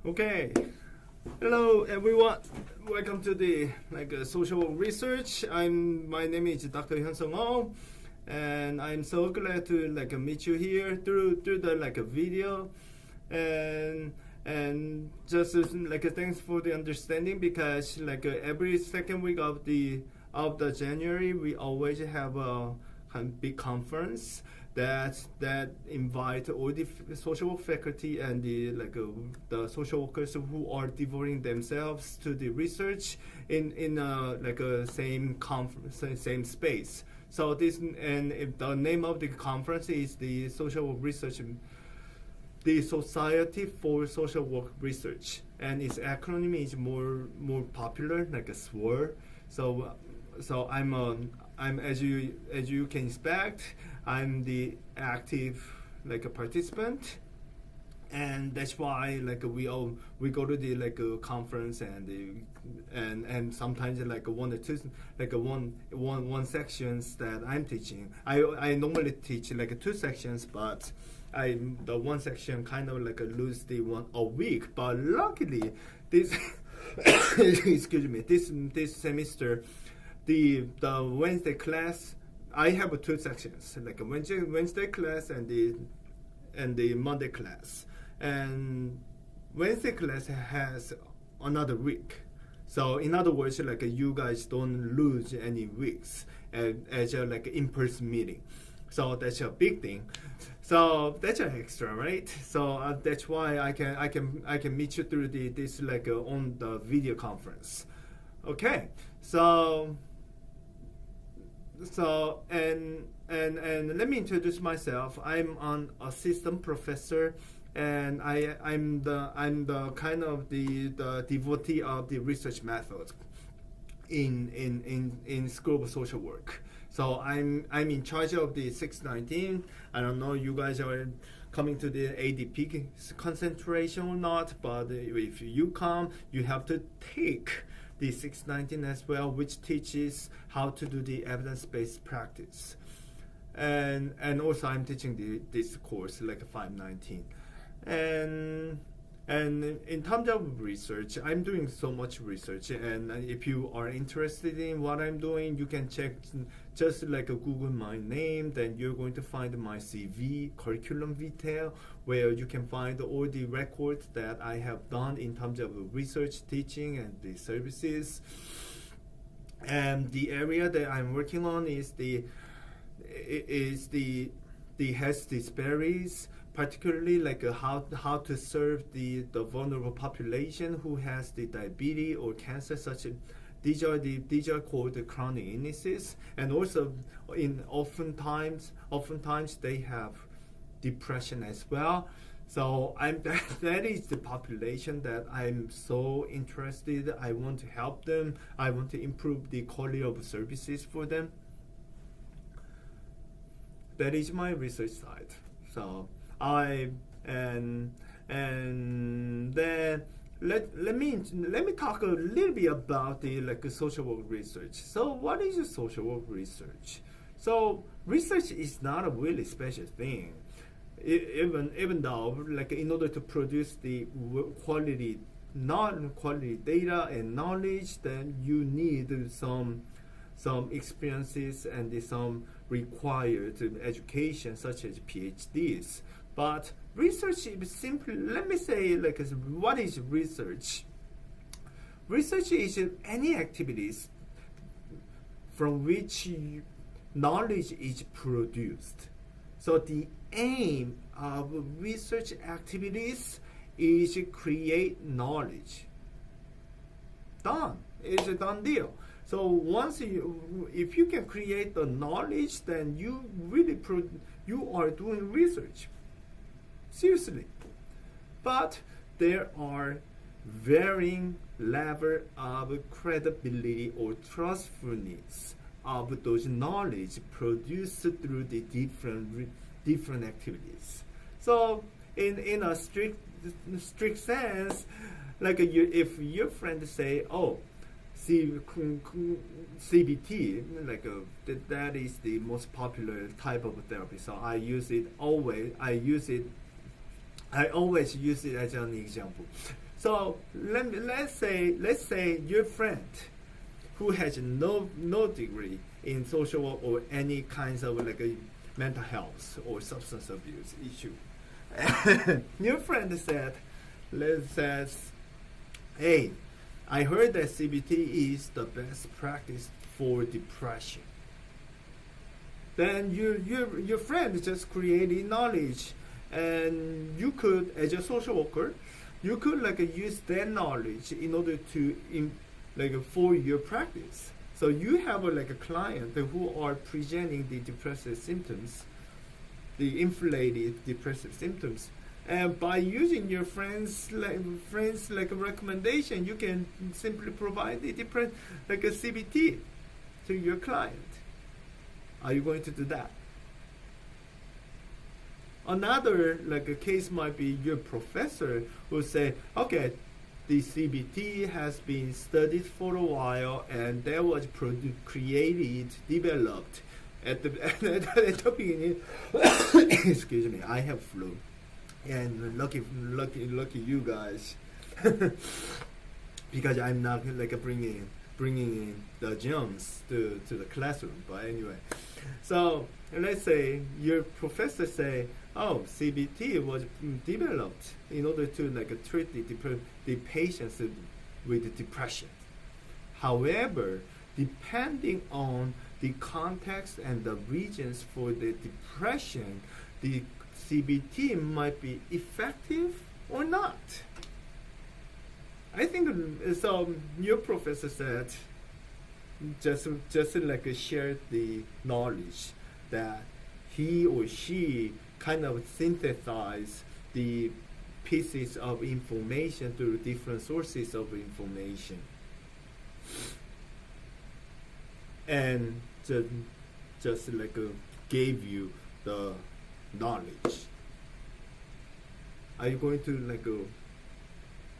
Okay, hello everyone. Welcome to the social research. My name is Dr. Hyun-Sung Oh, and I'm so glad to meet you here through the video, and just thanks for the understanding because every second week of the January we always have a big conference that invite all the social work faculty and the social workers who are devoting themselves to the research in a same conference, same space. So this, and if the name of the conference is the Social Work Research, the Society for Social Work Research, and its acronym is more popular, like a SWOR. So I'm as you can expect, I'm the active a participant, and that's why we go to the conference and sometimes one or two one sections that I'm teaching. I normally teach two sections, but the one section kind of lose the one a week. But luckily this excuse me, this semester the Wednesday class, I have two sections, like a Wednesday class and the Monday class. And Wednesday class has another week. So in other words, you guys don't lose any weeks as a in-person meeting. So that's a big thing. So that's an extra, right? So that's why I can meet you through this on the video conference. Okay, so and let me introduce myself. I'm an assistant professor, and I'm the kind of the devotee of the research method in School of Social Work. So I'm in charge of the 619. I don't know you guys are coming to the ADP concentration or not, but if you come, you have to take the 619 as well, which teaches how to do the evidence-based practice. And also I'm teaching this course 519. And in terms of research, I'm doing so much research, and if you are interested in what I'm doing, you can check, just Google my name, then you're going to find my CV, curriculum vitae, where you can find all the records that I have done in terms of research, teaching, and the services. And the area that I'm working on is the health disparities, particularly how to serve the vulnerable population who has the diabetes or cancer, such as these are called the chronic illnesses, and also oftentimes they have depression as well. So that is the population that I'm so interested. I want to help them. I want to improve the quality of services for them. That is my research side. So and then let me talk a little bit about the social work research. So what is a social work research? So research is not a really special thing. Even though in order to produce the quality data and knowledge, then you need some experiences and some required education, such as PhDs. But research is simply, let me say, what is research? Research is any activities from which knowledge is produced. So the aim of research activities is to create knowledge. Done. It's a done deal. So if you can create the knowledge, then you really you are doing research. Seriously. But there are varying level of credibility or trustfulness of those knowledge produced through the different activities. So in a strict sense, if your friend say, oh, CBT, that is the most popular type of therapy. So I always use it as an example. So let's say your friend who has no degree in social work or any kinds of like a mental health or substance abuse issue. Your friend says, hey, I heard that CBT is the best practice for depression. Then your friend just created knowledge, and you could, as a social worker, you could like use that knowledge in order to for your practice. So you have like a client who are presenting the depressive symptoms, the inflated depressive symptoms, and by using your friends like a recommendation, you can simply provide the like a CBT to your client. Are you going to do that? Another like a case might be your professor will say, okay, the CBT has been studied for a while, and that was developed at the beginning. Excuse me, I have flu, and lucky you guys, because I'm not like bringing in the germs to the classroom. But anyway, so let's say your professor say, oh, CBT was developed in order to like treat the patients with depression. However, depending on the context and the regions for the depression, the CBT might be effective or not. I think so. Your professor said just like share the knowledge that he or she kind of synthesize the pieces of information through different sources of information, and just like gave you the knowledge. Are you going to like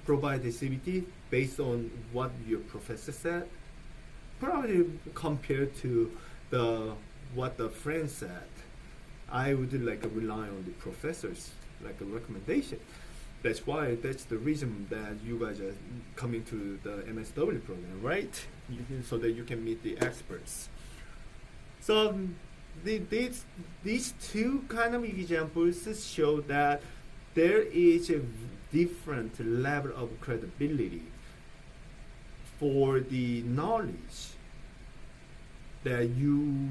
provide the CBT based on what your professor said? Probably compared to what the friend said, I would like rely on the professor's like a recommendation. That's the reason that you guys are coming to the MSW program, right? So that you can meet the experts. So these two kind of examples show that there is a different level of credibility for the knowledge that you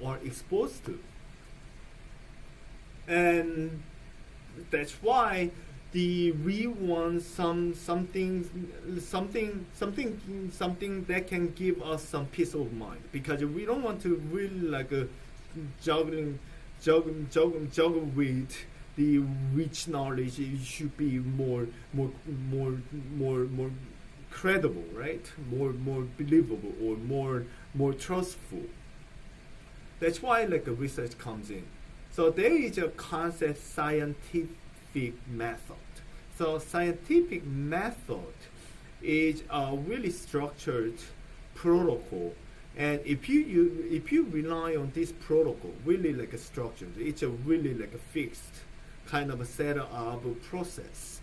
are exposed to, and that's why we want something that can give us some peace of mind, because we don't want to really like juggle with the rich knowledge. It should be more credible, right? More believable, or more trustful. That's why like a research comes in. So there is a concept, scientific method. So scientific method is a really structured protocol, and if you rely on this protocol, really like a structure, it's a really like a fixed kind of a setup process,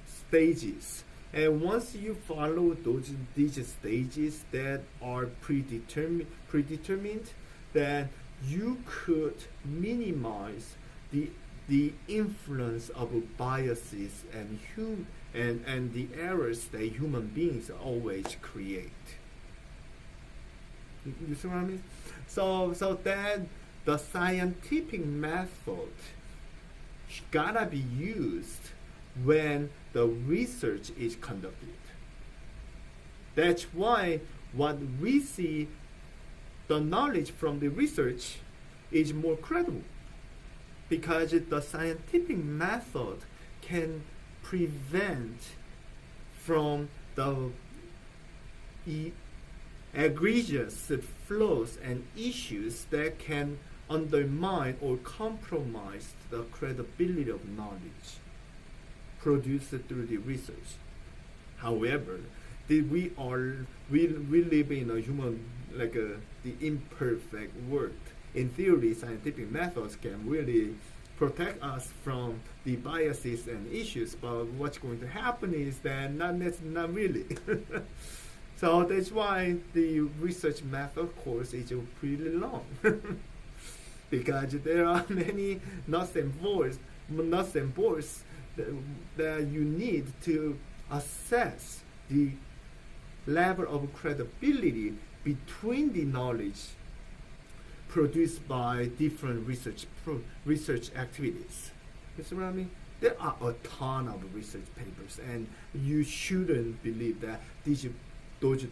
stages. And once you follow these stages that are predetermined, then you could minimize the influence of biases and the errors that human beings always create. You see what I mean? So that the scientific method gotta be used when the research is conducted. That's why what we see, the knowledge from the research is more credible, because the scientific method can prevent from the egregious flaws and issues that can undermine or compromise the credibility of knowledge produced through the research. However, we live in a human the imperfect world. In theory, scientific methods can really protect us from the biases and issues. But what's going to happen is that not really. So that's why the research method course is pretty long. Because there are many nuts and bolts that you need to assess the level of credibility between the knowledge produced by different research activities. You see what I mean? There are a ton of research papers, and you shouldn't believe that those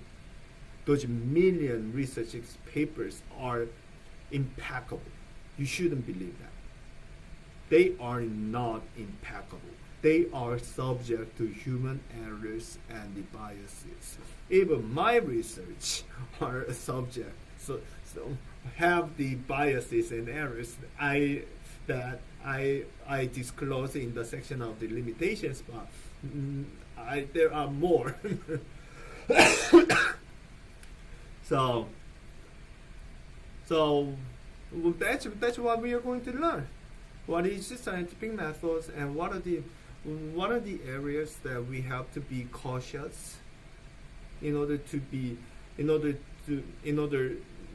million research papers are impeccable. You shouldn't believe that. They are not impeccable. They are subject to human errors and the biases. Even my research are subject, so have the biases and errors that I disclose in the section of the limitations, but there are more. So that's what we are going to learn. What is the scientific methods, and what are the areas that we have to be cautious in order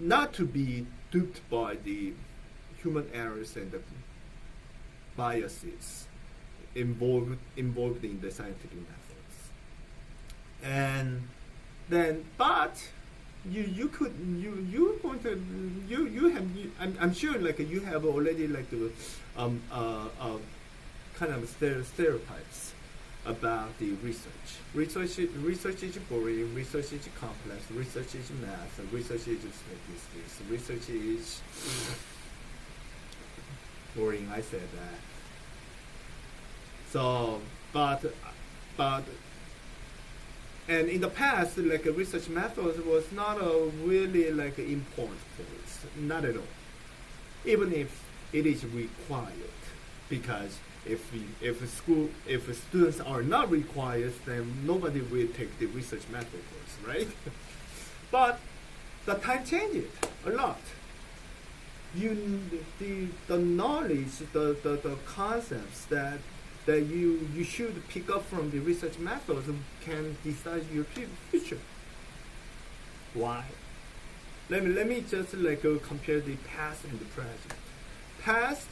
not to be duped by the human errors and the biases involved in the scientific methods. And then, but I'm sure like you have already like the kind of stereotypes about the research. Research is boring. Research is complex. Research is math. Research is statistics. Research is boring. I said that. So, but and in the past, like a research method was not a really like important for us, not at all. Even if it is required, because if students are not required, then nobody will take the research method course, right? But the time changed a lot. The knowledge, the concepts that you should pick up from the research methods can decide your future. Why? Let me just like compare the past and the present. Past,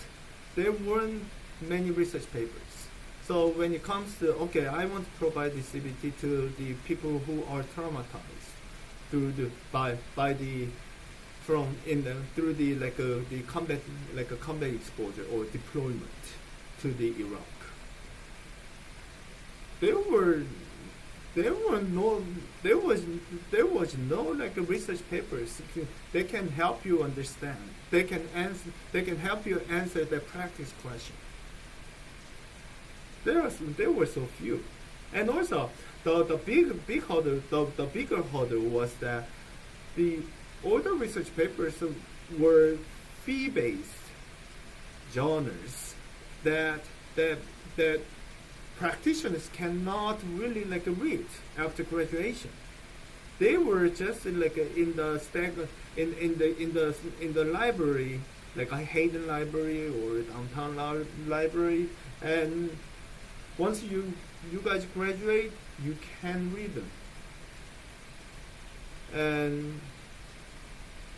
there weren't many research papers. So when it comes to I want to provide the CBT to the people who are traumatized through the combat exposure or deployment to the Iraq. There was no like research papers that can help you understand. They can help you answer the practice question. There were so few, and also the bigger hurdle was that all the research papers were fee-based journals that practitioners cannot really like read after graduation. They were just like in the library, like a Hayden library or downtown library, and once you guys graduate, you can read them. And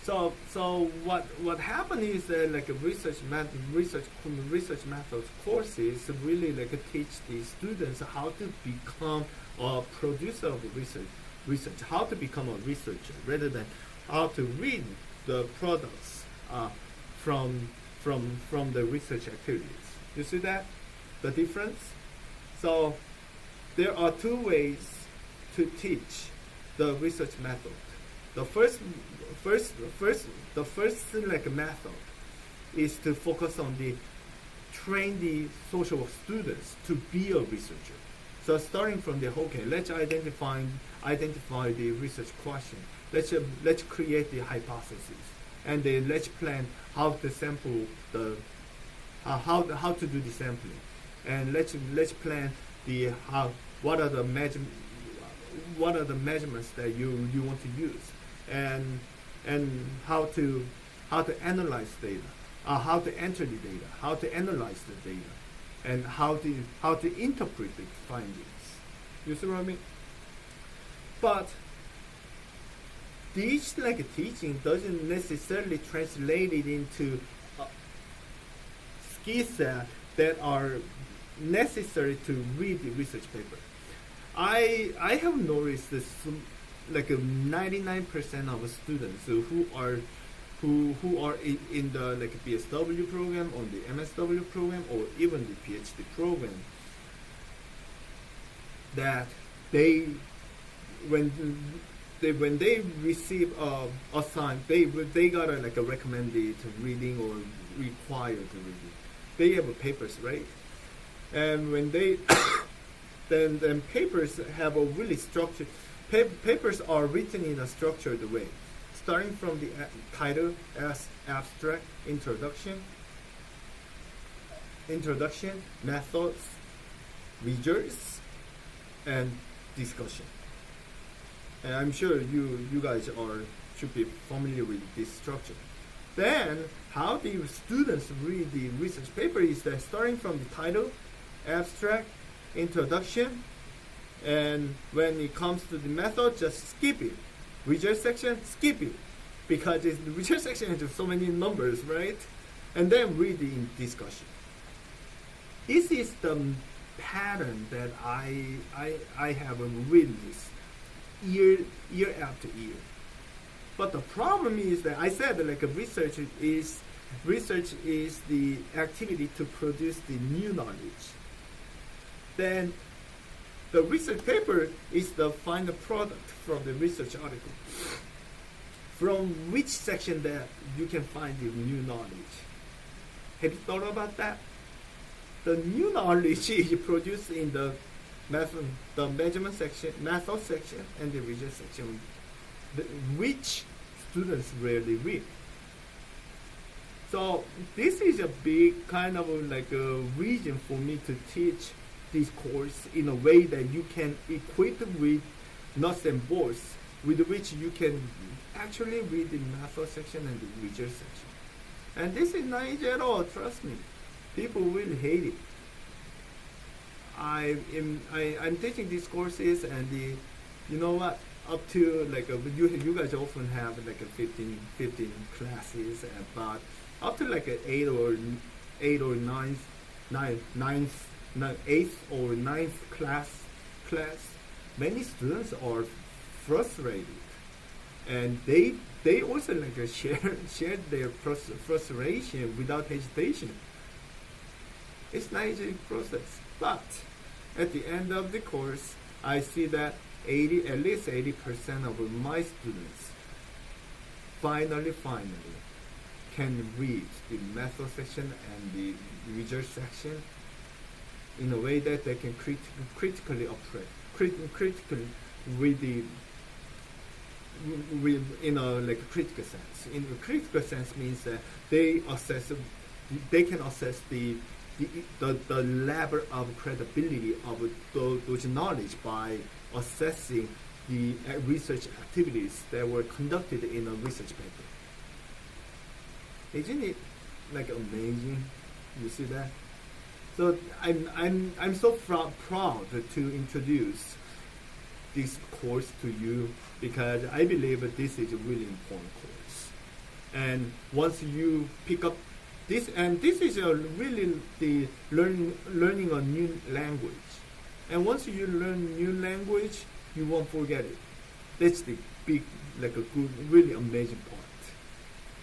so what happened is that like a research methods courses really like teach the students how to become a producer of research, how to become a researcher rather than how to read the products from the research activities. You see that the difference? So there are two ways to teach the research method. The first like method is to focus on train the social students to be a researcher. So starting from let's identify the research question. Let's create the hypothesis, and then let's plan how to sample how to do the sampling, and let's plan what are the measurements that you want to use, and how to analyze data. how to enter the data, how to analyze the data, and how to interpret the findings. You see what I mean? But this teaching doesn't necessarily translate it into skill set that are necessary to read the research paper. I have noticed this 99% of students who are in the BSW program or the MSW program or even the PhD program, that when they receive assigned, they got a recommended reading or required reading. They have papers, right? And when they then papers have a really structured. Papers are written in a structured way, starting from the title as abstract, introduction, methods, results, and discussion. And I'm sure you guys should be familiar with this structure. Then how the students read the research paper is that starting from the title, abstract, introduction, and when it comes to the method, just skip it. Result section, skip it, because the result section has so many numbers, right? And then read the discussion. This is the pattern that I have witnessed year after year. But the problem is that I said research is the activity to produce the new knowledge. Then the research paper is the final product from the research article. From which section that you can find the new knowledge? Have you thought about that? The new knowledge is produced in the measurement section, method section, and the result section, which students rarely read. So this is a big kind of a reason for me to teach this course in a way that you can equip with nuts and bolts, with which you can actually read the method section and the result section. And this is not easy at all, trust me. People will hate it. I'm teaching these courses, and you know what? Up to you guys often have 15 classes, but up to 8th or ninth class, many students are frustrated, and they also share their frustration without hesitation. It's not an easy process, but at the end of the course, I see that at least 80% of my students finally can read the method section and the result section in a way that they can critically read in a critical sense. In a critical sense means that they can assess the level of credibility of those knowledge by assessing the research activities that were conducted in a research paper. Isn't it amazing? You see that? So I'm so proud to introduce this course to you, because I believe that this is a really important course. And once you pick up this, and this is really the learning a new language. And once you learn new language, you won't forget it. That's the big, a good, really amazing part.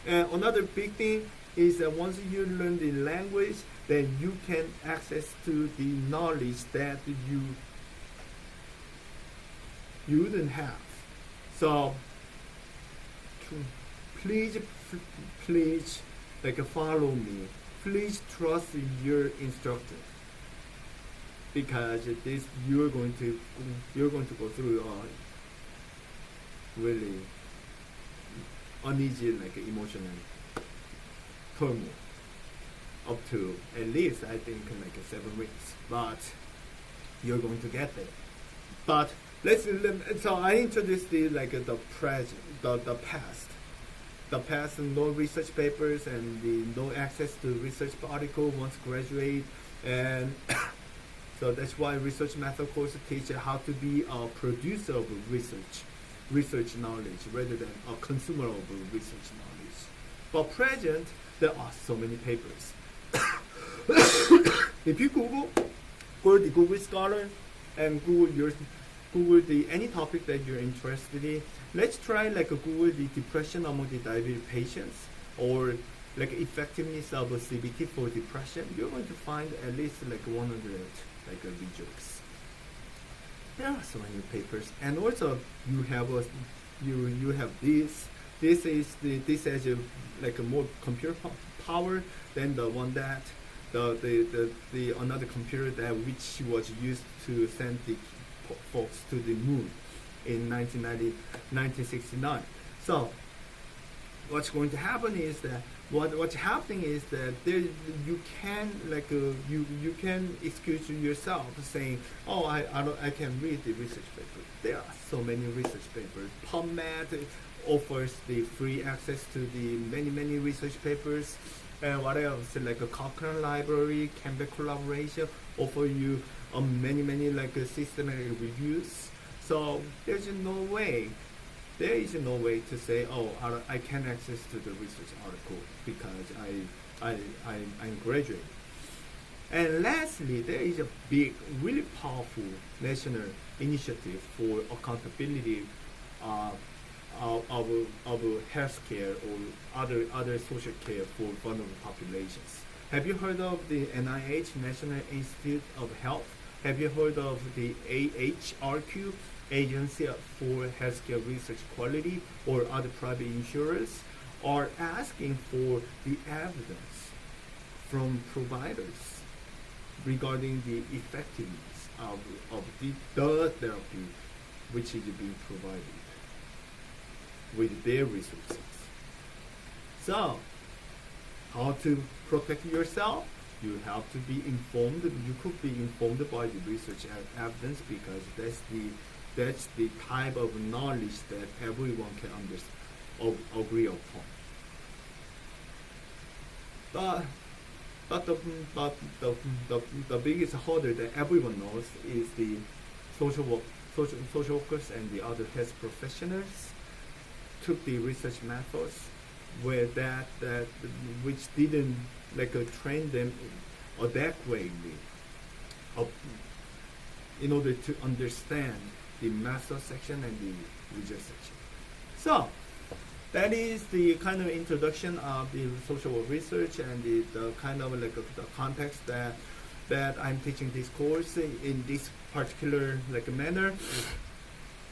And another big thing is that once you learn the language, then you can access to the knowledge that you wouldn't have. So please follow me. Please trust your instructor, because this you're going to go through really uneasy emotional turmoil up to at least I think 7 weeks, but you're going to get there. But so I introduced the present, the past. the past no research papers and the no access to research article once graduate, and so that's why research method course teach how to be a producer of research knowledge rather than a consumer of research knowledge. But present, there are so many papers. If you go to the Google Scholar and Google the any topic that you're interested in, let's try like Google the depression among the diabetes patients or like effectiveness of CBT for depression. You're going to find at least like 100 like results. There are so many papers, and also you have you have this. This has like a more computer power than the one that the another computer that which was used to send the folks to the moon in 1969. So what's going to happen is that what's happening is that there you can like you can excuse yourself saying, oh, I can read the research paper. There are so many research papers. PubMed offers the free access to the many research papers. And what else? Like a Cochrane Library, Cambridge Collaboration offer you many like systematic reviews. So there is no way to say, oh, I can access to the research article because I'm graduate. And lastly, there is a big, really powerful national initiative for accountability of healthcare or other social care for vulnerable populations. Have you heard of the NIH, National Institute of Health? Have you heard of the AHRQ, Agency for Healthcare Research Quality, or other private insurers are asking for the evidence from providers regarding the effectiveness of the therapy which is being provided with their resources. So, how to protect yourself? You have to be informed. You could be informed by the research evidence because that's the type of knowledge that everyone can agree upon. But the biggest hurdle that everyone knows is the social workers and the other health professionals took the research methods where that which didn't like train them adequately in order to understand the method section and the result section. So that is the kind of introduction of the social work research and the kind of like the context that I'm teaching this course in this particular like manner.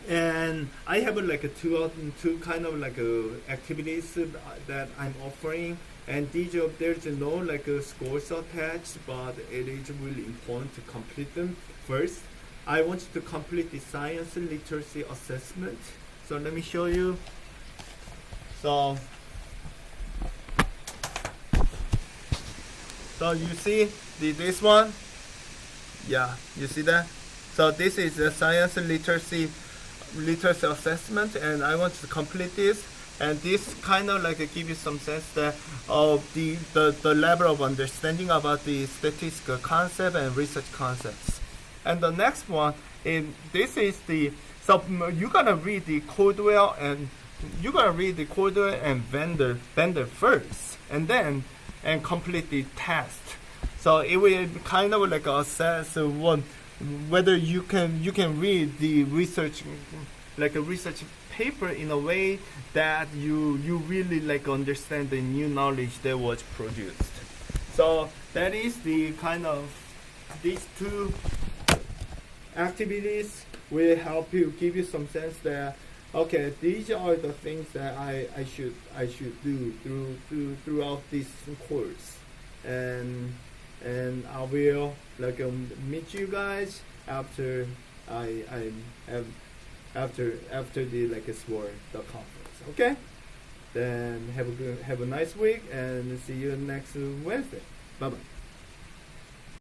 And I have like two kind of like activities that I'm offering, and there's no like scores attached, but it is really important to complete them. First, I want you to complete the science literacy assessment. So let me show you. So you see this one? Yeah, you see that? So this is the science literacy assessment, and I want to complete this, and this kind of like give you some sense that of the level of understanding about the statistical concept and research concepts. And the next one is so you're gonna read the Caldwell and Vendor first, and then complete the test. So it will kind of like assess whether you can read the research, like a research paper in a way that you really like understand the new knowledge that was produced. So that is the kind of these two activities will help you, give you some sense that okay, these are the things that I should do throughout this course, and I will like meet you guys after after the like SWOR the conference. Okay, then have a nice week and see you next Wednesday. Bye bye.